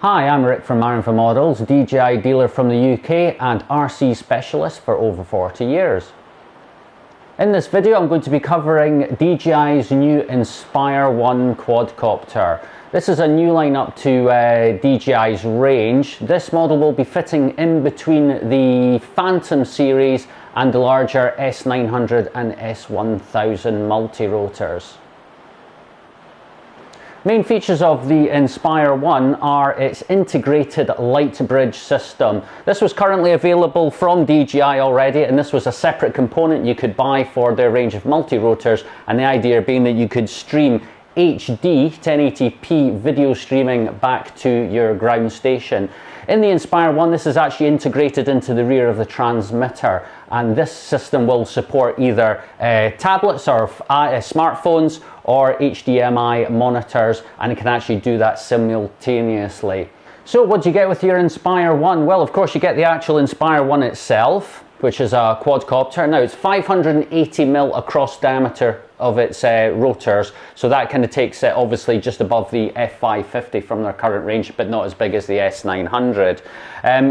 Hi, I'm Rick from Iron for Models, DJI dealer from the UK and RC specialist for over 40 years. In this video I'm going to be covering DJI's new Inspire 1 quadcopter. This is a new lineup to DJI's range. This model will be fitting in between the Phantom series and the larger S900 and S1000 multi-rotors. Main features of the Inspire 1 are its integrated Lightbridge system. This was currently available from DJI already, and this was a separate component you could buy for their range of multi-rotors, and the idea being that you could stream HD 1080p video streaming back to your ground station. In the Inspire 1, this is actually integrated into the rear of the transmitter, and this system will support either tablets or smartphones or HDMI monitors, and it can actually do that simultaneously. So what do you get with your Inspire 1? Well, of course you get the actual Inspire 1 itself, which is a quadcopter. Now it's 580mm across diameter of its rotors, so that kind of takes it obviously just above the F550 from their current range, but not as big as the S900.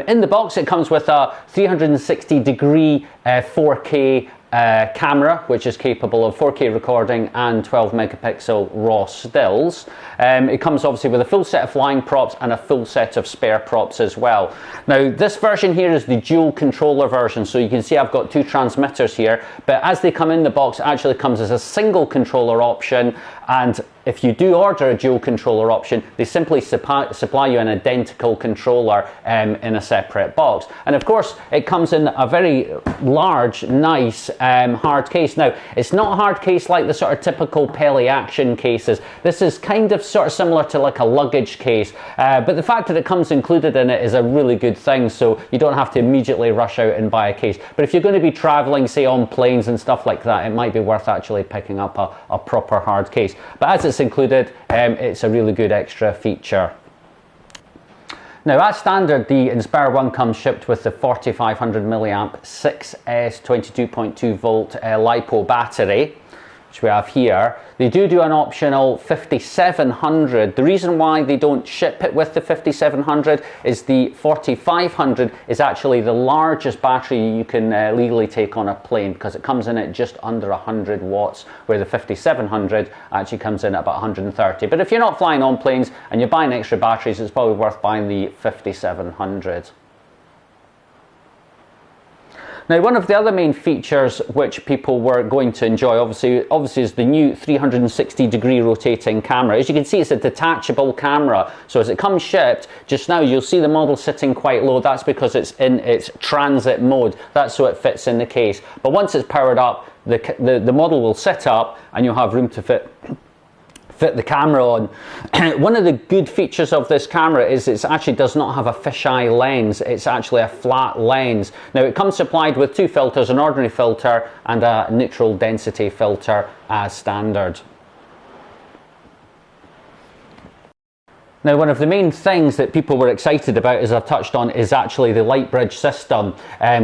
In the box it comes with a 360 degree 4K camera, which is capable of 4K recording and 12 megapixel raw stills. It comes obviously with a full set of flying props and a full set of spare props as well. Now this version here is the dual controller version, so you can see I've got two transmitters here, but as they come in the box it actually comes as a single controller option, and if you do order a dual controller option, they simply supply you an identical controller in a separate box. And of course, it comes in a very large, nice hard case. Now, it's not a hard case like the sort of typical Peli Action cases. This is kind of sort of similar to like a luggage case, but the fact that it comes included in it is a really good thing, so you don't have to immediately rush out and buy a case. But if you're going to be traveling, say on planes and stuff like that, it might be worth actually picking up a proper hard case. But as it's included, it's a really good extra feature. Now, as standard, the Inspire 1 comes shipped with the 4500 milliamp 6S 22.2 volt LiPo battery, which we have here. They do an optional 5700. The reason why they don't ship it with the 5700 is the 4500 is actually the largest battery you can legally take on a plane, because it comes in at just under 100 watts, where the 5700 actually comes in at about 130. But if you're not flying on planes and you're buying extra batteries, it's probably worth buying the 5700. Now, one of the other main features which people were going to enjoy, obviously is the new 360 degree rotating camera. As you can see, it's a detachable camera. So as it comes shipped, just now you'll see the model sitting quite low. That's because it's in its transit mode. That's so it fits in the case. But once it's powered up, the model will sit up and you'll have room to fit the camera on. One of the good features of this camera is it actually does not have a fisheye lens. It's actually a flat lens. Now it comes supplied with two filters, an ordinary filter and a neutral density filter as standard. Now, one of the main things that people were excited about, as I've touched on, is actually the Lightbridge system,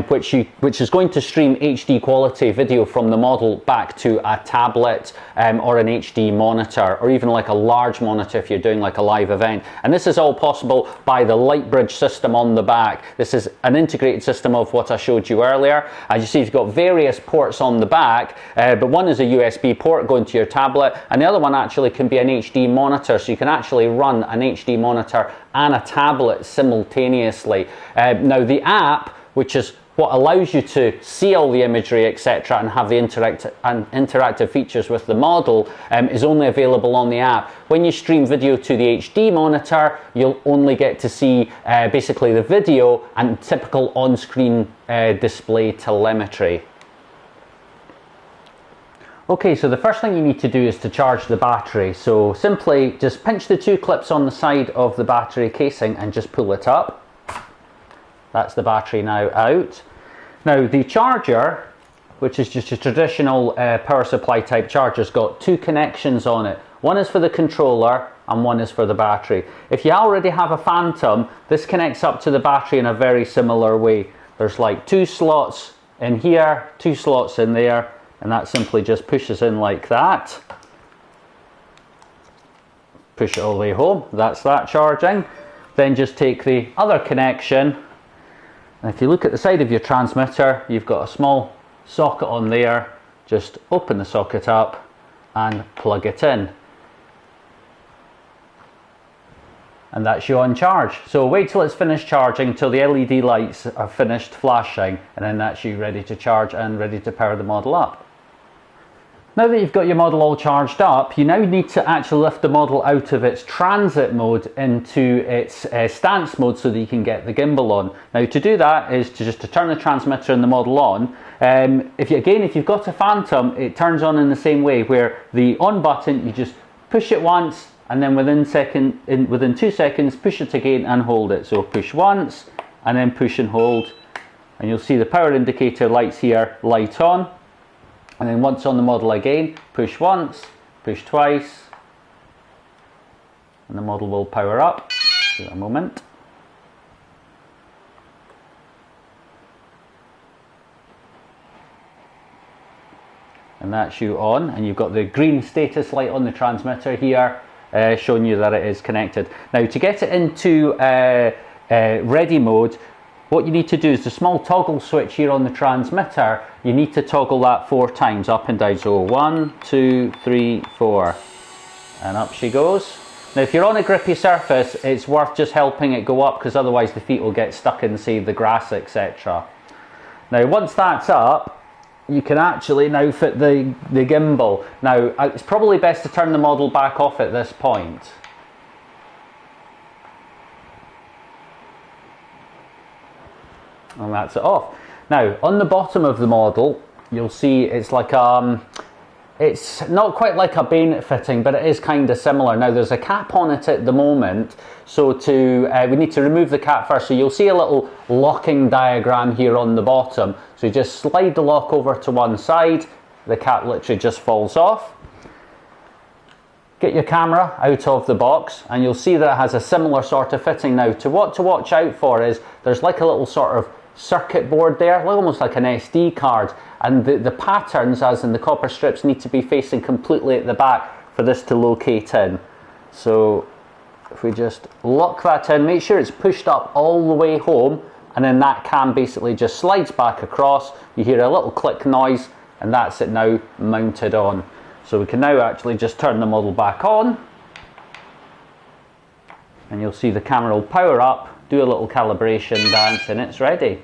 which is going to stream HD quality video from the model back to a tablet or an HD monitor, or even like a large monitor if you're doing like a live event. And this is all possible by the Lightbridge system on the back. This is an integrated system of what I showed you earlier. As you see, you've got various ports on the back, but one is a USB port going to your tablet, and the other one actually can be an HD monitor, so you can actually run an HD monitor and a tablet simultaneously. Now the app, which is what allows you to see all the imagery, etc., and have the interactive features with the model, is only available on the app. When you stream video to the HD monitor, you'll only get to see basically the video and typical on-screen display telemetry. Okay, so the first thing you need to do is to charge the battery. So simply just pinch the two clips on the side of the battery casing and just pull it up. That's the battery now out. Now the charger, which is just a traditional power supply type charger, has got two connections on it. One is for the controller and one is for the battery. If you already have a Phantom, this connects up to the battery in a very similar way. There's like two slots in here, two slots in there, and that simply just pushes in like that. Push it all the way home. That's that charging. then just take the other connection, and if you look at the side of your transmitter, you've got a small socket on there. Just open the socket up and plug it in, and that's you on charge. So wait till it's finished charging, until the LED lights are finished flashing, and then that's you ready to charge and ready to power the model up. Now that you've got your model all charged up, you now need to actually lift the model out of its transit mode into its stance mode so that you can get the gimbal on. Now to do that is to turn the transmitter and the model on. If you've got a Phantom, it turns on in the same way, where the on button, you just push it once, and then within 2 seconds push it again and hold it. So push once and then push and hold, and you'll see the power indicator lights here light on. And then once on the model again, push once, push twice, and the model will power up. Give it a moment. And that's you on, and you've got the green status light on the transmitter here, showing you that it is connected. Now to get it into ready mode, what you need to do is the small toggle switch here on the transmitter, you need to toggle that 4 times up and down. So 1, 2, 3, 4, and up she goes. Now if you're on a grippy surface, it's worth just helping it go up, because otherwise the feet will get stuck in, say, the grass, etc. Now once that's up, you can actually now fit the gimbal. Now it's probably best to turn the model back off at this point. And that's it off. Now on the bottom of the model, you'll see it's like it's not quite like a bayonet fitting, but it is kind of similar. Now there's a cap on it at the moment, so we need to remove the cap first. So you'll see a little locking diagram here on the bottom. So you just slide the lock over to one side, the cap literally just falls off. Get your camera out of the box, and you'll see that it has a similar sort of fitting. Now what to watch out for is there's like a little sort of circuit board there, almost like an SD card, and the patterns, as in the copper strips, need to be facing completely at the back for this to locate in. So if we just lock that in, make sure it's pushed up all the way home, and then that cam basically just slides back across. You hear a little click noise, and that's it now mounted on. So we can now actually just turn the model back on, and you'll see the camera will power up, do a little calibration dance, and it's ready.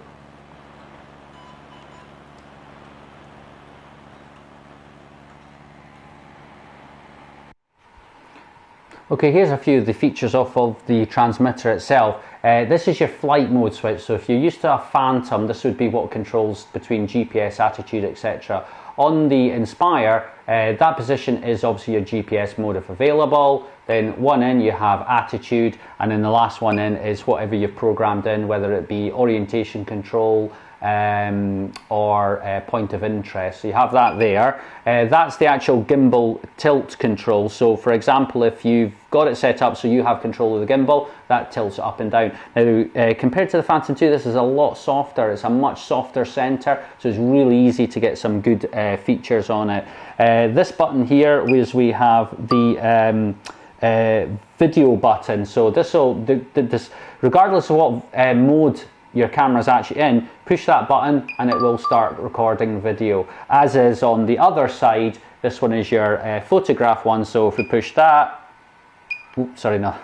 Okay, here's a few of the features of the transmitter itself. This is your flight mode switch, so if you're used to a Phantom, this would be what controls between GPS, attitude, etc. On the Inspire, that position is obviously your GPS mode if available. Then one in you have attitude, and then the last one in is whatever you've programmed in, whether it be orientation control or point of interest. So you have that there. That's the actual gimbal tilt control. So for example, if you've got it set up so you have control of the gimbal, that tilts up and down. Now compared to the Phantom 2, this is a lot softer. It's a much softer center, so it's really easy to get some good features on it. This button here is we have the video button. So this will, regardless of what mode your camera's actually in, push that button and it will start recording video. As is on the other side, this one is your photograph one, so if we push that, oops, sorry, no.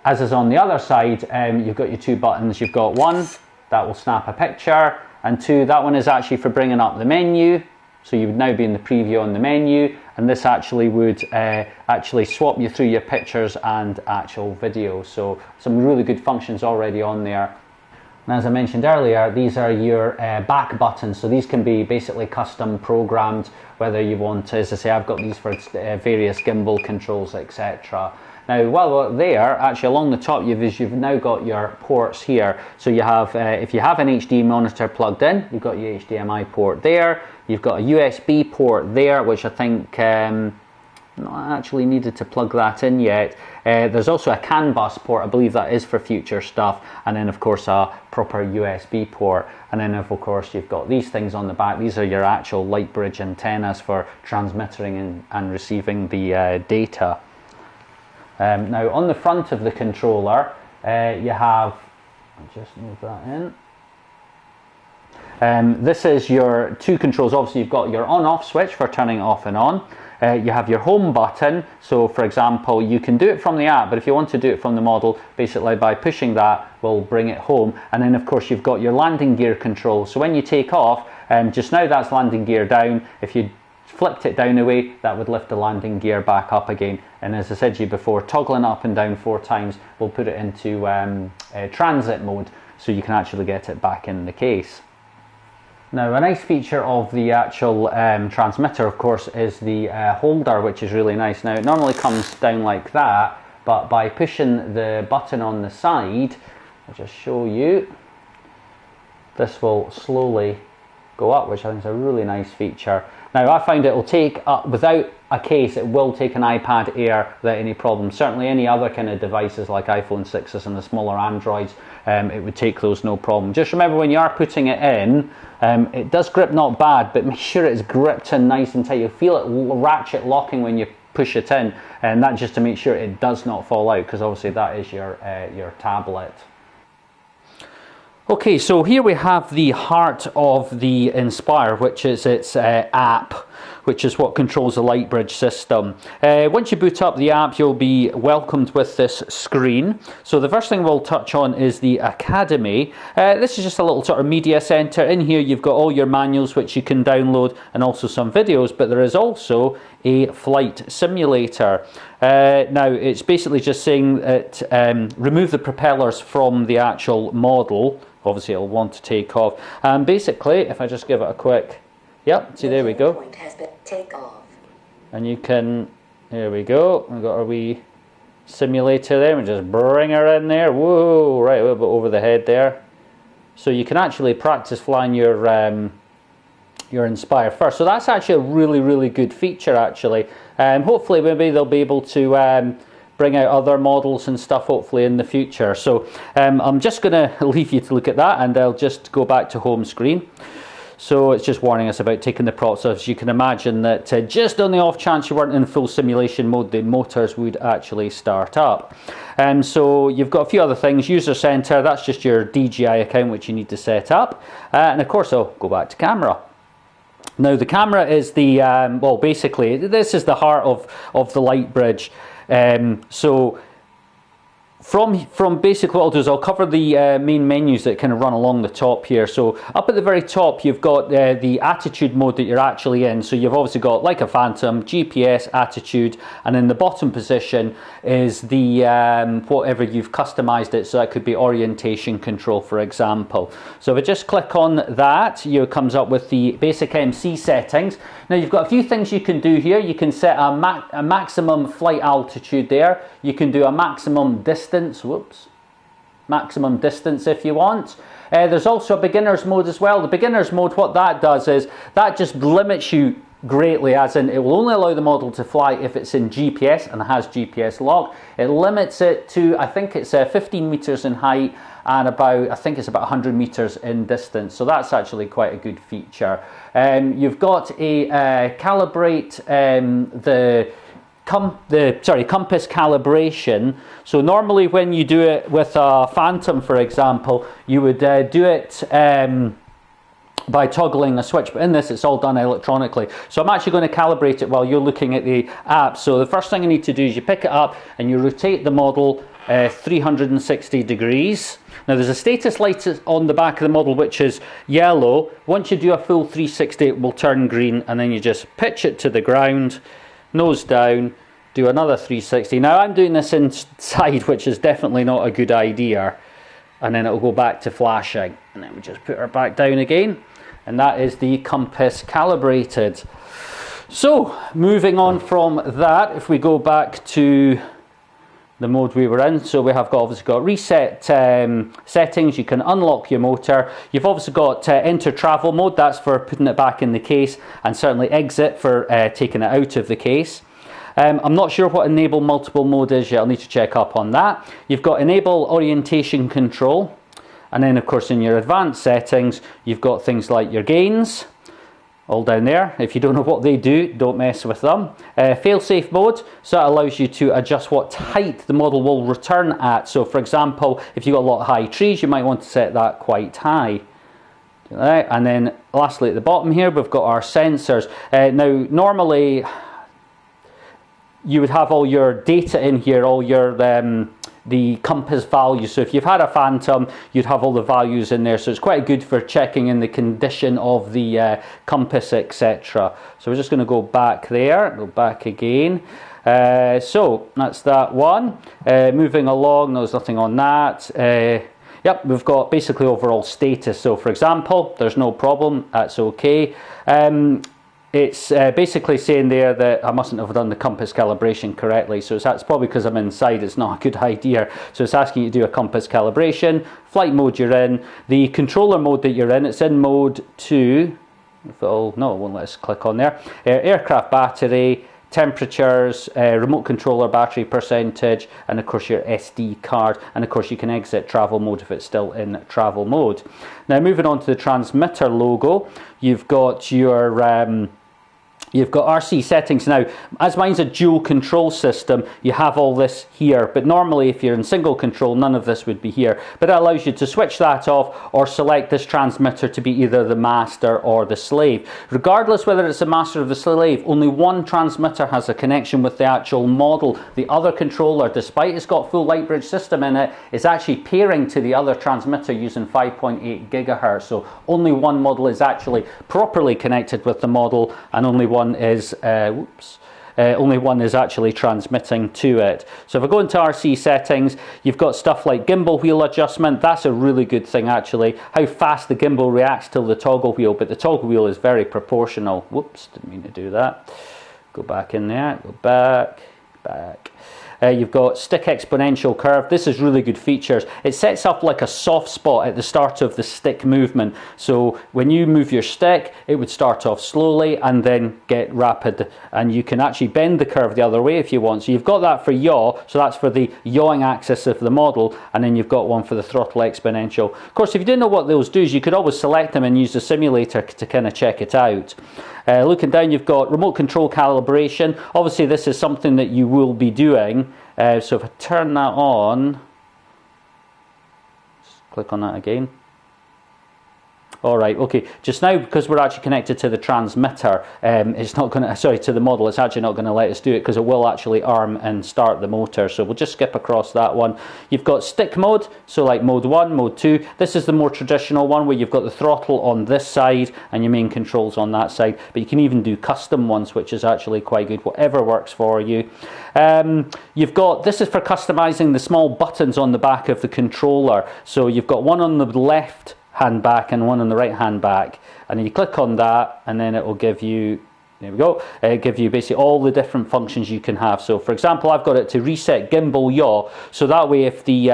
As is on the other side, you've got your 2 buttons. You've got one that will snap a picture, and 2, that one is actually for bringing up the menu. So you would now be in the preview on the menu, and this actually would actually swap you through your pictures and actual video. So some really good functions already on there. And as I mentioned earlier, these are your back buttons. So these can be basically custom programmed, whether you want to, as I say, I've got these for various gimbal controls, etc. Now, while we're there, actually along the top, you've now got your ports here. So you have, if you have an HD monitor plugged in, you've got your HDMI port there. You've got a USB port there, which I think not actually needed to plug that in yet. There's also a CAN bus port, I believe that is for future stuff, and then of course a proper USB port. And then of course you've got these things on the back. These are your actual Lightbridge antennas for transmitting and receiving the data. Now on the front of the controller, you have, I'll just move that in. This is your two controls. Obviously you've got your on-off switch for turning it off and on. You have your home button, so for example you can do it from the app, but if you want to do it from the model, basically by pushing that will bring it home. And then of course you've got your landing gear control, so when you take off, just now that's landing gear down. If you flipped it down away, that would lift the landing gear back up again. And as I said to you before, toggling up and down 4 times will put it into transit mode, so you can actually get it back in the case. Now a nice feature of the actual transmitter of course is the holder, which is really nice. Now it normally comes down like that, but by pushing the button on the side, I'll just show you, this will slowly go up, which I think is a really nice feature. Now I find it will take, without a case, it will take an iPad Air without any problem. Certainly any other kind of devices like iPhone 6s and the smaller Androids, it would take those no problem. Just remember when you are putting it in, it does grip not bad, but make sure it's gripped in nice and tight. You'll feel it ratchet locking when you push it in, and that just to make sure it does not fall out, because obviously that is your tablet. Okay, so here we have the heart of the Inspire, which is its app, which is what controls the Lightbridge system. Once you boot up the app, you'll be welcomed with this screen. So the first thing we'll touch on is the Academy. This is just a little sort of media center. In here you've got all your manuals which you can download, and also some videos, but there is also a flight simulator. Now it's basically just saying that remove the propellers from the actual model. Obviously it'll want to take off, and basically if I just give it a quick, yep, see there we go, and you can, here we go, we've got our wee simulator there, and just bring her in there, whoa, right a little bit over the head there, so you can actually practice flying your Inspire first. So that's actually a really good feature actually. Hopefully maybe they'll be able to bring out other models and stuff hopefully in the future. So I'm just going to leave you to look at that, and I'll just go back to home screen. So it's just warning us about taking the props off. As you can imagine that just on the off chance you weren't in full simulation mode, the motors would actually start up. So you've got a few other things. User center, that's just your DJI account which you need to set up. And of course I'll go back to camera. Now the camera is the, well basically this is the heart of the Lightbridge. So from basically what I'll do is I'll cover the main menus that kind of run along the top here. So up at the very top you've got the attitude mode that you're actually in. So you've obviously got, like a Phantom, GPS, attitude, and in the bottom position is the whatever you've customized it. So that could be orientation control, for example. So if I just click on that, it comes up with the basic MC settings. Now you've got a few things you can do here. You can set a maximum flight altitude there. You can do a maximum distance, maximum distance if you want. There's also a beginner's mode as well. The beginner's mode, what that does is that just limits you greatly, as in it will only allow the model to fly if it's in GPS and has GPS lock. It limits it to, I think it's 15 meters in height and about, I think it's about 100 meters in distance. So that's actually quite a good feature. You've got a calibrate compass calibration. So normally when you do it with a Phantom, for example, you would do it by toggling a switch, but in this it's all done electronically. So I'm actually going to calibrate it while you're looking at the app. So the first thing you need to do is you pick it up and you rotate the model 360 degrees. Now there's a status light on the back of the model which is yellow. Once you do a full 360 it will turn green, and then you just pitch it to the ground, nose down, do another 360. Now I'm doing this inside, which is definitely not a good idea, and then it'll go back to flashing, and then we just put her back down again, and that is the compass calibrated. So moving on from that, if we go back to the mode we were in, so we have obviously got reset settings. You can unlock your motor. You've obviously got enter travel mode, that's for putting it back in the case, and certainly exit for taking it out of the case. I'm not sure what enable multiple mode is yet. I'll need to check up on that. You've got enable orientation control, and then of course in your advanced settings you've got things like your gains, all down there. If you don't know what they do, don't mess with them. Fail-safe mode, so that allows you to adjust what height the model will return at. So for example, if you've got a lot of high trees, you might want to set that quite high. Right. And then lastly at the bottom here, we've got our sensors. Now normally you would have all your data in here, all your the compass values. So if you've had a Phantom, you'd have all the values in there. So it's quite good for checking in the condition of the compass, etc. So we're just going to go back there, go back again. So that's that one. Moving along, there's nothing on that. Yep, we've got basically overall status. So for example, there's no problem, that's okay. It's basically saying there that I mustn't have done the compass calibration correctly. So that's probably because I'm inside, it's not a good idea. So it's asking you to do a compass calibration. Flight mode you're in. The controller mode that you're in, it's in mode 2. No, it won't let us click on there. Aircraft battery, temperatures, remote controller battery percentage, and of course your SD card, and of course you can exit travel mode if it's still in travel mode. Now moving on to the transmitter logo, you've got your you've got RC settings. Now, as mine's a dual control system, you have all this here, but normally if you're in single control, none of this would be here. But it allows you to switch that off or select this transmitter to be either the master or the slave. Regardless whether it's the master or the slave, only one transmitter has a connection with the actual model. The other controller, despite it's got full Lightbridge system in it, is actually pairing to the other transmitter using 5.8 gigahertz. So only one model is actually properly connected with the model, and only one is only one is actually transmitting to it. So if I go into RC settings, you've got stuff like gimbal wheel adjustment. That's a really good thing actually. How fast the gimbal reacts to the toggle wheel, but the toggle wheel is very proportional. Whoops, didn't mean to do that. Go back in there, go back. You've got stick exponential curve. This is really good features. It sets up like a soft spot at the start of the stick movement. So when you move your stick, it would start off slowly and then get rapid. And you can actually bend the curve the other way if you want. So you've got that for yaw. So that's for the yawing axis of the model. And then you've got one for the throttle exponential. Of course, if you didn't know what those do, you could always select them and use the simulator to kind of check it out. Looking down, you've got remote control calibration. Obviously, this is something that you will be doing. So if I turn that on, just click on that again. All right, okay. Just now, because we're actually connected to the transmitter, it's not going to, sorry, to the model, it's actually not going to let us do it because it will actually arm and start the motor. So we'll just skip across that one. You've got stick mode, so like mode 1, mode 2. This is the more traditional one where you've got the throttle on this side and your main controls on that side. But you can even do custom ones, which is actually quite good, whatever works for you. You've got, this is for customizing the small buttons on the back of the controller. So you've got one on the left hand back and one on the right hand back, and then you click on that and then it will give you, there we go, it'll give you basically all the different functions you can have. So for example, I've got it to reset gimbal yaw, so that way if the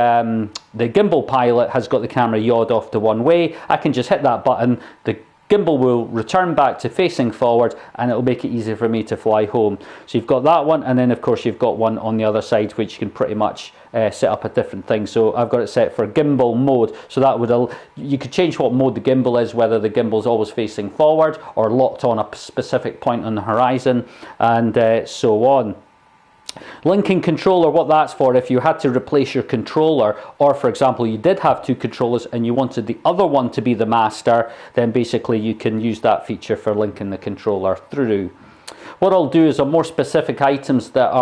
gimbal pilot has got the camera yawed off to one way, I can just hit that button, the gimbal will return back to facing forward and it will make it easier for me to fly home. So you've got that one, and then of course you've got one on the other side which you can pretty much set up a different thing. So I've got it set for gimbal mode, so that would, you could change what mode the gimbal is, whether the gimbal is always facing forward or locked on a specific point on the horizon, and so on. Linking controller, what that's for, if you had to replace your controller, or for example you did have two controllers and you wanted the other one to be the master, then basically you can use that feature for linking the controller through. What I'll do is on more specific items that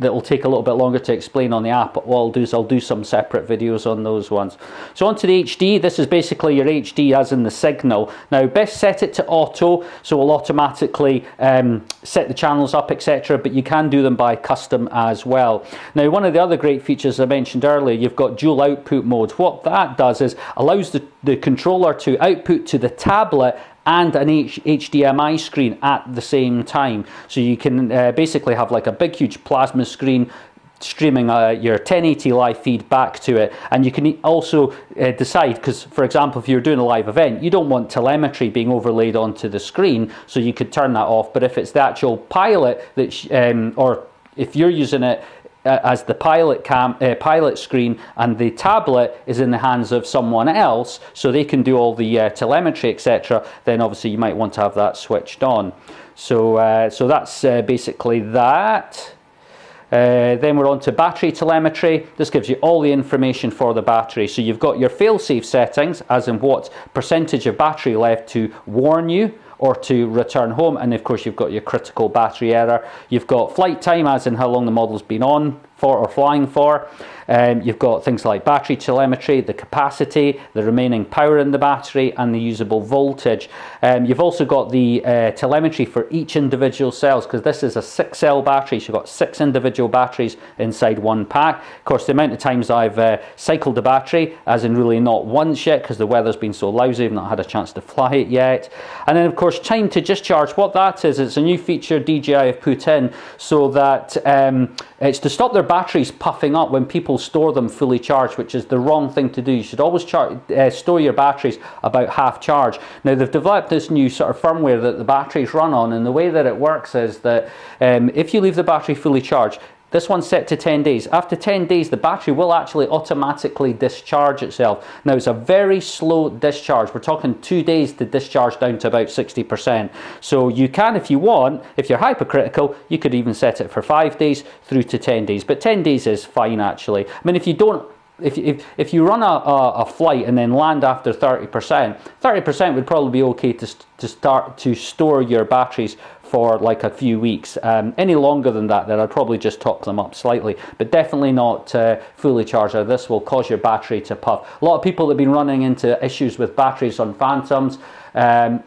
will take a little bit longer to explain on the app, what I'll do is I'll do some separate videos on those ones. So onto the HD, this is basically your HD as in the signal. Now best set it to auto, so it'll automatically set the channels up, etc., but you can do them by custom as well. Now one of the other great features I mentioned earlier, you've got dual output mode. What that does is allows the controller to output to the tablet and an HDMI screen at the same time. So you can basically have like a big huge plasma screen streaming your 1080 live feed back to it, and you can also decide, because for example if you're doing a live event, you don't want telemetry being overlaid onto the screen, so you could turn that off. But if it's the actual pilot that or if you're using it as the pilot screen, and the tablet is in the hands of someone else, so they can do all the telemetry, etc., then obviously you might want to have that switched on. So so that's basically that. Then we're on to battery telemetry. This gives you all the information for the battery. So you've got your fail-safe settings, as in what percentage of battery left to warn you or to return home, and of course you've got your critical battery error. You've got flight time, as in how long the model's been on for or flying for. You've got things like battery telemetry, the capacity, the remaining power in the battery, and the usable voltage. You've also got the telemetry for each individual cells, because this is a 6-cell battery, so you've got 6 individual batteries inside one pack. Of course, the amount of times I've cycled the battery, as in really not once yet, because the weather's been so lousy, I've not had a chance to fly it yet. And then of course, time to discharge. What that is, it's a new feature DJI have put in, so that it's to stop their batteries puffing up when people store them fully charged, which is the wrong thing to do. You should always store your batteries about half charge. Now, they've developed this new sort of firmware that the batteries run on, and the way that it works is that if you leave the battery fully charged, this one's set to 10 days. After 10 days, the battery will actually automatically discharge itself. Now, it's a very slow discharge. We're talking 2 days to discharge down to about 60%. So you can, if you want, if you're hypercritical, you could even set it for 5 days through to 10 days. But 10 days is fine, actually. I mean, if you don't, if you run a flight and then land after 30% would probably be okay to start to store your batteries for like a few weeks. Any longer than that, then I'd probably just top them up slightly, but definitely not fully charged. This will cause your battery to puff. A lot of people that have been running into issues with batteries on Phantoms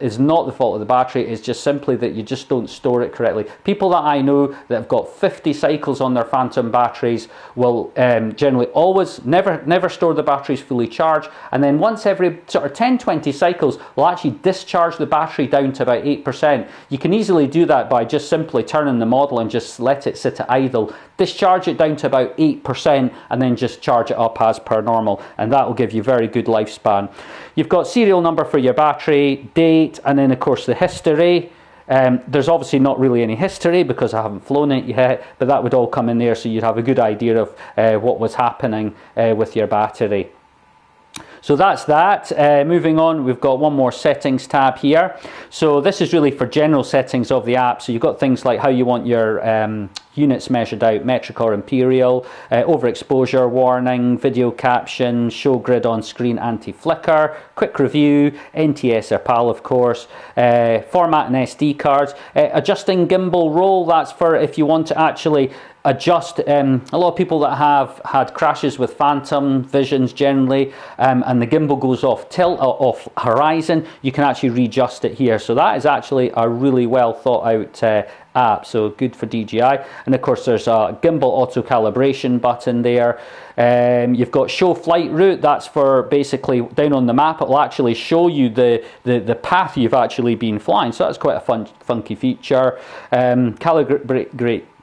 is not the fault of the battery, it's just simply that you just don't store it correctly. People that I know that have got 50 cycles on their Phantom batteries will generally always never store the batteries fully charged, and then once every sort of 10-20 cycles will actually discharge the battery down to about 8%. You can easily do that by just simply turning the model and just let it sit at idle, discharge it down to about 8%, and then just charge it up as per normal, and that will give you very good lifespan. You've got serial number for your battery, date, and then of course the history. There's obviously not really any history because I haven't flown it yet, but that would all come in there, so you'd have a good idea of what was happening with your battery. So that's that. Moving on, we've got one more settings tab here. So this is really for general settings of the app. So you've got things like how you want your units measured out, metric or imperial, overexposure warning, video caption, show grid on screen anti-flicker, quick review, NTS or PAL of course, format and SD cards, adjusting gimbal roll, that's for if you want to actually adjust. A lot of people that have had crashes with Phantom visions generally, and the gimbal goes off tilt or off horizon, you can actually readjust it here. So that is actually a really well thought out app, so good for DJI. And of course there's a gimbal auto calibration button there. You've got show flight route, that's for basically down on the map it will actually show you the path you've actually been flying, so that's quite a funky feature.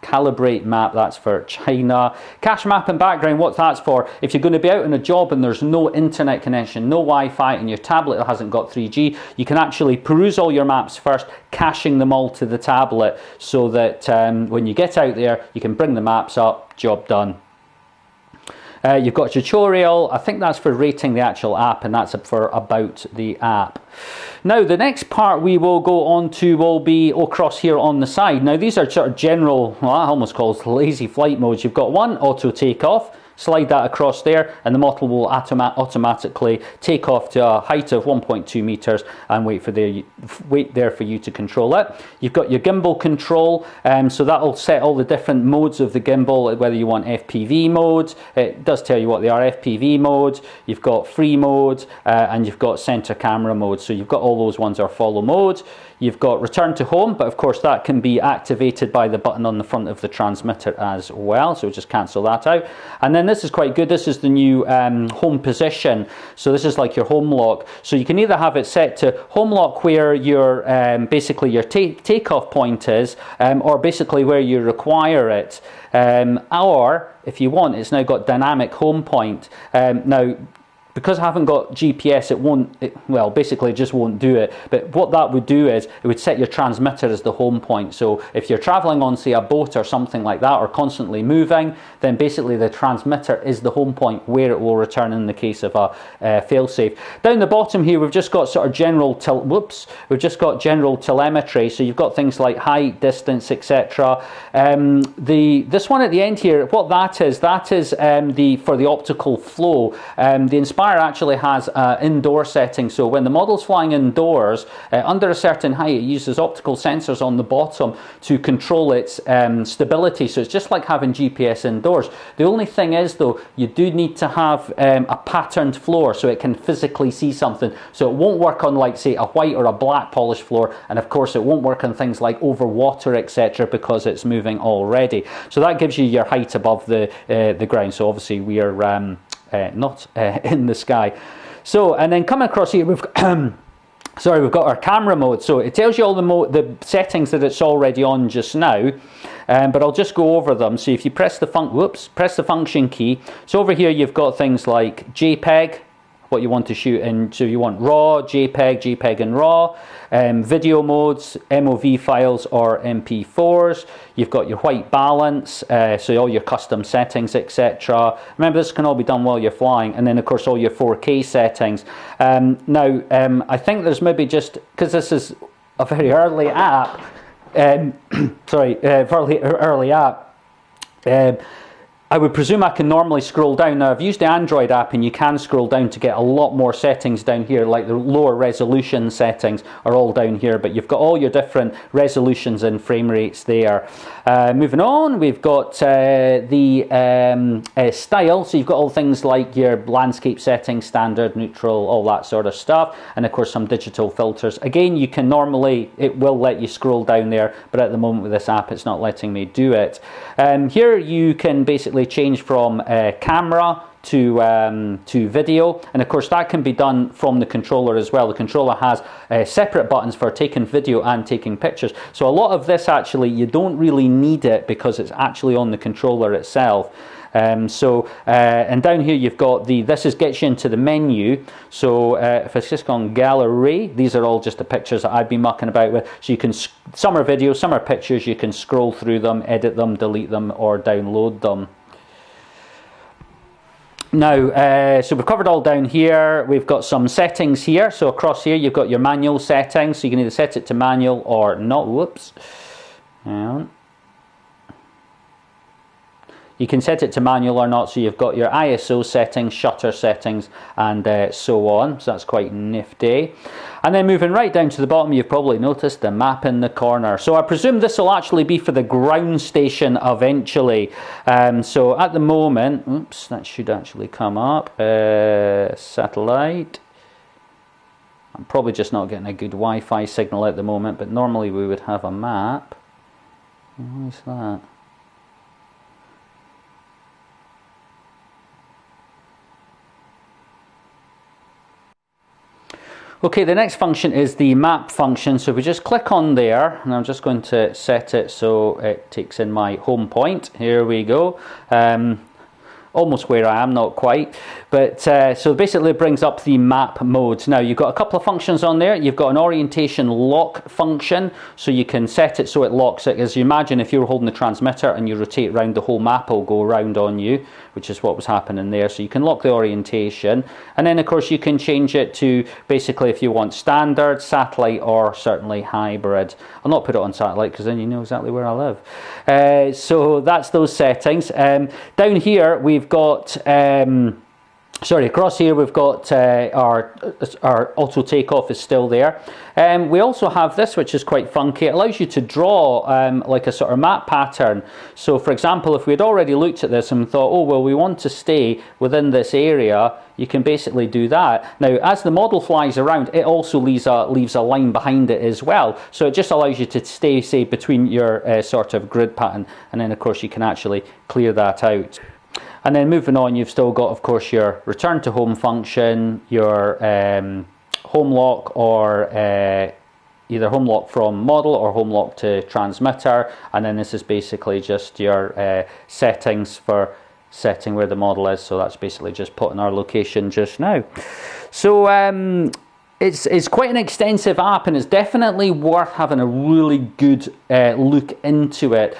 Calibrate map, that's for China. Cache map and background, what that's for, if you're going to be out on a job and there's no internet connection, no Wi-Fi, and your tablet hasn't got 3G, you can actually peruse all your maps first, caching them all to the tablet, so that when you get out there you can bring the maps up, job done. You've got a tutorial, I think that's for rating the actual app, and that's for about the app. Now the next part we will go on to will be across here on the side. Now these are sort of general, well I almost call it lazy flight modes. You've got one, auto takeoff. Slide that across there and the model will automatically take off to a height of 1.2 meters and wait there for you to control it. You've got your gimbal control, so that will set all the different modes of the gimbal, whether you want FPV mode, it does tell you what they are, FPV mode, you've got free mode, and you've got center camera mode, so you've got all those ones are follow mode. You've got return to home, but of course that can be activated by the button on the front of the transmitter as well, so just cancel that out. And then this is quite good, this is the new home position, so this is like your home lock, so you can either have it set to home lock where your basically your takeoff point is, or basically where you require it, or if you want, it's now got dynamic home point. Now because I haven't got GPS, well, basically it just won't do it. But what that would do is it would set your transmitter as the home point. So if you're traveling on, say, a boat or something like that, or constantly moving, then basically the transmitter is the home point where it will return in the case of a failsafe. Down the bottom here, we've just got sort of general telemetry. So you've got things like height, distance, etc. This one at the end here, what that is for the optical flow. The Inspire actually has indoor settings, so when the model's flying indoors under a certain height, it uses optical sensors on the bottom to control its stability. So it's just like having GPS indoors. The only thing is, though, you do need to have a patterned floor so it can physically see something. So it won't work on, like, say, a white or a black polished floor, and of course it won't work on things like over water, etc., because it's moving already. So that gives you your height above the ground. So obviously we are not in the sky. So, and then coming across here, we've got we've got our camera mode. So it tells you all the settings that it's already on just now, but I'll just go over them. So if you press the function key, so over here you've got things like JPEG, what you want to shoot in. So you want RAW, JPEG and RAW, video modes, MOV files or MP4s. You've got your white balance, so all your custom settings, etc. Remember, this can all be done while you're flying, and then of course all your 4K settings. Now, I think there's maybe just, because this is a very early app, early app, I would presume I can normally scroll down. Now, I've used the Android app, and you can scroll down to get a lot more settings down here, like the lower resolution settings are all down here, but you've got all your different resolutions and frame rates there. Moving on, we've got the style, so you've got all things like your landscape settings, standard, neutral, all that sort of stuff, and of course some digital filters. Again, you can normally, it will let you scroll down there, but at the moment with this app it's not letting me do it. Here you can basically change from camera to video, and of course that can be done from the controller as well. The controller has separate buttons for taking video and taking pictures, so a lot of this actually you don't really need it because it's actually on the controller itself. And down here you've got this gets you into the menu. So if I just go on gallery, these are all just the pictures that I've been mucking about with. So you can, some are videos, some are pictures, you can scroll through them, edit them, delete them, or download them. Now, so we've covered all down here. We've got some settings here. So across here you've got your manual settings, so you can either set it to manual or not. Whoops. Hang on. You can set it to manual or not, so you've got your ISO settings, shutter settings, and so on. So that's quite nifty. And then moving right down to the bottom, you've probably noticed the map in the corner. So I presume this will actually be for the ground station eventually. So at the moment, oops, that should actually come up. Satellite. I'm probably just not getting a good Wi-Fi signal at the moment, but normally we would have a map. What is that? Okay, the next function is the map function. So if we just click on there, and I'm just going to set it so it takes in my home point. Here we go. Almost where I am, not quite. But so basically it brings up the map modes. Now you've got a couple of functions on there. You've got an orientation lock function, so you can set it so it locks it. As you imagine, if you're holding the transmitter and you rotate around, the whole map will go around on you, which is what was happening there. So you can lock the orientation, and then of course you can change it to basically if you want standard, satellite, or certainly hybrid. I'll not put it on satellite because then you know exactly where I live. So that's those settings. Down here we've got across here we've got our auto takeoff is still there. We also have this, which is quite funky. It allows you to draw like a sort of map pattern. So for example, if we'd already looked at this and thought, oh well, we want to stay within this area, you can basically do that. Now as the model flies around, it also leaves a line behind it as well, so it just allows you to stay, say, between your sort of grid pattern, and then of course you can actually clear that out. And then moving on, you've still got, of course, your return to home function, your home lock, or either home lock from model or home lock to transmitter. And then this is basically just your settings for setting where the model is. So that's basically just putting our location just now. So it's quite an extensive app, and it's definitely worth having a really good look into it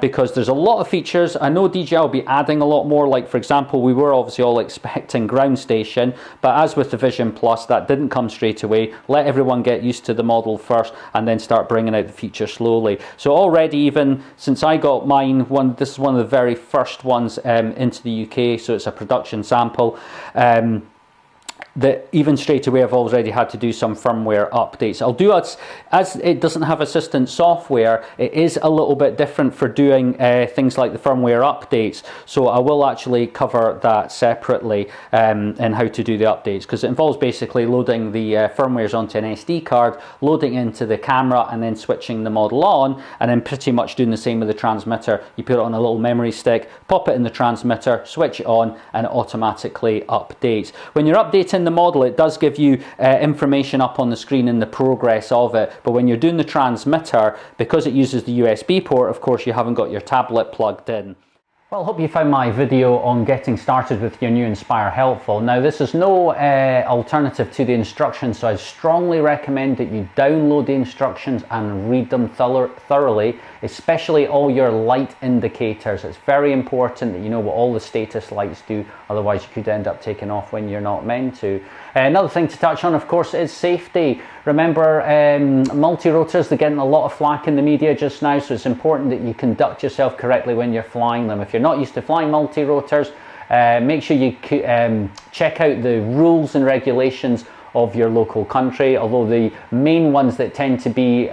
because there's a lot of features. I know DJI will be adding a lot more, like for example, we were obviously all expecting ground station, but as with the Vision Plus, that didn't come straight away. Let everyone get used to the model first and then start bringing out the feature slowly. So already, even since I got mine, this is one of the very first ones into the UK, so it's a production sample. That even straight away I've already had to do some firmware updates. I'll do as it doesn't have assistant software, it is a little bit different for doing things like the firmware updates, so I will actually cover that separately and how to do the updates, because it involves basically loading the firmwares onto an SD card, loading into the camera and then switching the model on, and then pretty much doing the same with the transmitter. You put it on a little memory stick, pop it in the transmitter, switch it on, and it automatically updates. When you're updating the model, it does give you information up on the screen in the progress of it, but when you're doing the transmitter, because it uses the USB port, of course you haven't got your tablet plugged in. Well, I hope you found my video on getting started with your new Inspire helpful. Now, this is no alternative to the instructions, so I strongly recommend that you download the instructions and read them thoroughly, especially all your light indicators. It's very important that you know what all the status lights do, otherwise you could end up taking off when you're not meant to. Another thing to touch on, of course, is safety. Remember, multi-rotors, they're getting a lot of flack in the media just now, so it's important that you conduct yourself correctly when you're flying them. If you're not used to flying multi-rotors, make sure you check out the rules and regulations of your local country, although the main ones that tend to be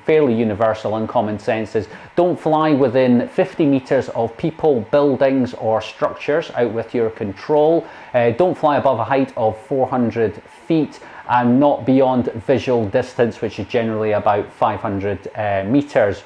fairly universal and common sense is don't fly within 50 meters of people, buildings or structures out with your control. Don't fly above a height of 400 feet and not beyond visual distance, which is generally about 500 meters.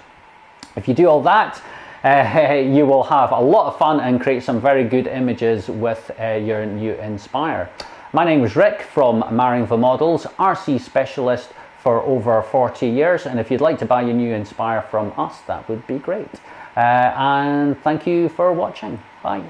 If you do all that, you will have a lot of fun and create some very good images with your new Inspire. My name is Rick from Maringva Models, RC specialist for over 40 years, and if you'd like to buy your new Inspire from us, that would be great. And thank you for watching. Bye.